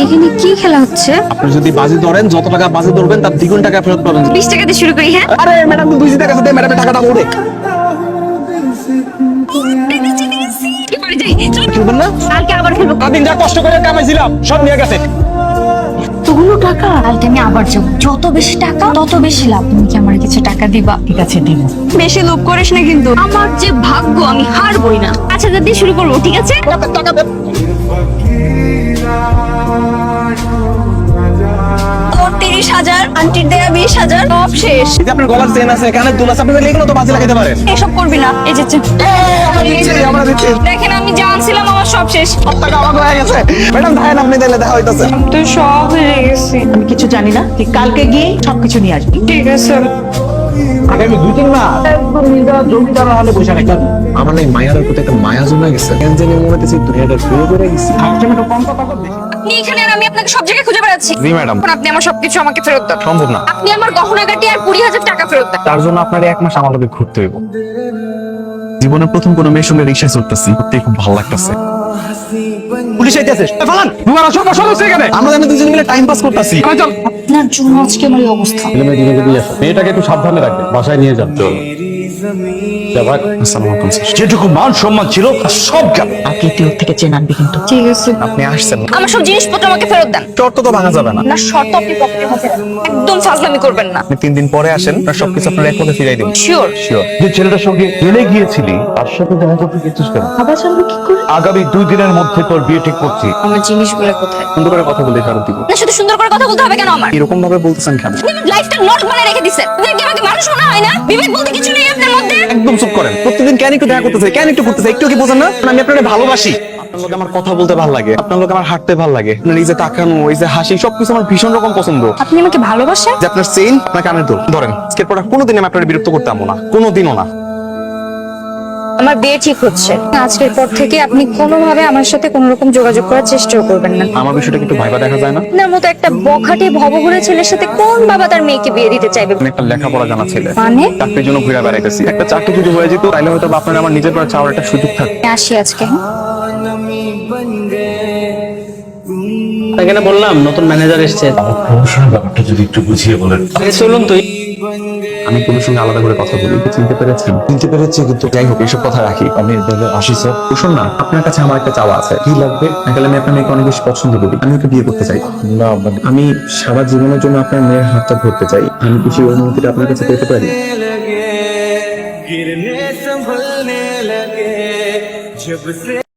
এখানে কি খেলা হচ্ছে? আপনি যদি বাজি ধরেন, যত টাকা বাজি ধরবেন তার দ্বিগুণ টাকা ফেরত পাবেন। 20 টাকা দিয়ে শুরু করি। হ্যাঁ, আরে ম্যাডাম, 2 টাকা দিয়ে ম্যাডামের টাকাটা ওড়ে কি করে যাই? চল, খেলবেন না? কালকে আবার খেলবো। সারাদিন যা কষ্ট করে কামাইছিলাম সব নিয়ে গেছে। এতগুলো টাকা, কালকে আমি আবার যাবো। যত বেশি টাকা তত বেশি লাভ। তুমি কি আমার কিছু টাকা দিবা? ঠিক আছে, দিব। বেশি লোভ করিস না কিন্তু। আমার যে ভাগ্য, আমি হারবই না। 5,000 দিয়ে শুরু করবো, ঠিক আছে? টাকা দেন। 30,000, আন্টির দেয়া 20,000, সব শেষ। এই যে আপনার গলার চেন আছে, কানের দুল আছে, আপনি এগুলো তো বাজি লাগাইতে পারেন। এসব করবি না। এই যে আমরা দিচ্ছি। দেখেন, আমি জানছিলাম আমার সব শেষ। সব টাকা আমাকে হয়ে গেছে। ম্যাডাম ধায়েন, আপনি দিলে দেখা হইতাছে। তো সব হয়ে গেছে। আমি কিছু জানি না, তুই কালকে গিয়ে সবকিছু নিয়ে আসবি। ঠিক আছে। আগামী 2-3 মাস একদম নিজা জমিদার হলে বসে রাখলাম। আমার এই মায়ার প্রতি একটা মায়া জমে গেছে। কেন জানি মনে হচ্ছে দুনিয়াটা ঘুরে ঘুরে গেছে। আমি একটু কম কথা বল দেখি। আপনি এখানে আর আমি আপনাকে সব জায়গায় খুঁজে বেড়াচ্ছি। জি ম্যাডাম। এখন আপনি আমার সবকিছু আমাকে ফেরত দেন। সম্ভব না। আপনি আমার গহনাগাটি আর 20,000 টাকা ফেরত দেন। তার জন্য আপনার 1 মাস আমার লগে ঘুরতে হইব। জীবনের প্রথম কোনো মেয়ের সঙ্গে রিক্সায় চড়তেছি, ঘুরতে খুব ভালো লাগতেছে। পুলিশ আইতেছে, ফালান দুয়ারা সব সদস্য এখানে। আমরা জানি দুজন মিলে টাইম পাস করতেছি। চল। আপনার জন্য আজকে আমার এই অবস্থা। মেয়েটাকে একটু সাবধানে রাখবেন, বাসায় নিয়ে যান। চল। আসসালামু আলাইকুম স্যার। যেটুকু মান সম্মান ছিল তার সব গেল। আজকে তুই ওর থেকে চেয়ে আনবি কিন্তু। ঠিক আছে। আপনি আসছেন, আমার সব জিনিসপত্র আমাকে ফেরত দেন। শর্ত তো ভাঙা যাবে না। না, শর্ত আপনি পকেটে হবে। একদম ফাজলামি করবেন না। আপনি 3 দিন পরে আসেন, আপনার সবকিছু আপনার এক পথে ফিরাই দেব। শিওর। শিওর। যে ছেলেটার সঙ্গে জেলে গিয়েছিলি তার সাথে দেখা করতে গেছিস কেন? আবার জানবো কি করে? আগামী 2 দিনের মধ্যে তোর বিয়ে ঠিক করছি। আমার জিনিসগুলো কোথায়? সুন্দর করে কথা বলে ফেরত দিব। না, শুধু সুন্দর করে কথা বলতে হবে কেন আমার? এরকম ভাবে বলতেছেন কেন? আপনি আমার লাইফটা নট বানিয়ে রেখে দিছেন। আপনি কি আমাকে মানুষ মনে হয় না? বিবেক বলতে কিছু নেই আপনার মধ্যে? একদম চুপ করেন। প্রতিদিন কেন একটু দেখা করতেছে, কেন একটু করতেছে, একটু কি বোঝেন না? আমি আপনাকে ভালোবাসি। আপনার লোক আমার কথা বলতে ভালো লাগে, আপনার লোক আমার হাঁটতে ভালো লাগে, আপনার এই যে তাকানো, এই যে হাসি, সবকিছু আমার ভীষণ রকম পছন্দ। আপনি আমাকে ভালোবাসেন? যে আপনার চেইন, আপনার কানের দুল ধরেন, আজকের পর কোনোদিন আমি আপনার বিরক্ত করতে আমো না, কোনোদিনও না। আমার বিয়ে ঠিক হচ্ছে। আজকের পর থেকে আপনি কোনোভাবে আমার সাথে কোনো রকম যোগাযোগ করার চেষ্টাও করবেন না। আমার বিষয়টা একটু ভাইবা দেখা যায় না? আপনার মতো একটা বখাটে ভবঘুরে ছেলের সাথে কোন বাবা তার মেয়েকে বিয়ে দিতে চাইবে? আমি একটা লেখাপড়া জানা ছেলে, মানে? চাকরির জন্য ঘুরে বেড়াইতেছি। একটা চাকরি যদি হয়ে যেত তাহলে হয়তো আপনার আমার নিজের পর চাওয়ার একটা সুযোগ থাকতো। আমি আসি আজকে। এখানে বললাম নতুন ম্যানেজার এসেছে। প্রমোশনের ব্যাপারটা যদি একটু বুঝিয়ে বলেন। চলুন তুই। আমি কোনো সঙ্গে আলাদা করে কথা বলি, চিনতে পেরেছেন? চিনতে পেরেছি, কিন্তু যাই হোক, এইসব কথা রাখি। আমি তাহলে আসি স্যার। শুনুন না, আপনার কাছে আমার একটা চাওয়া আছে। কি লাগবে? আসলে আমি আপনার মেয়েকে অনেক বেশি পছন্দ করি, আমি ওকে বিয়ে করতে চাই। না মানে আমি সারা জীবনের জন্য আপনার মেয়ের হাতটা ধরতে চাই। আমি কি সেই অনুমতিটা আপনার কাছে পেতে পারি? गिरने संभलने लगे जब से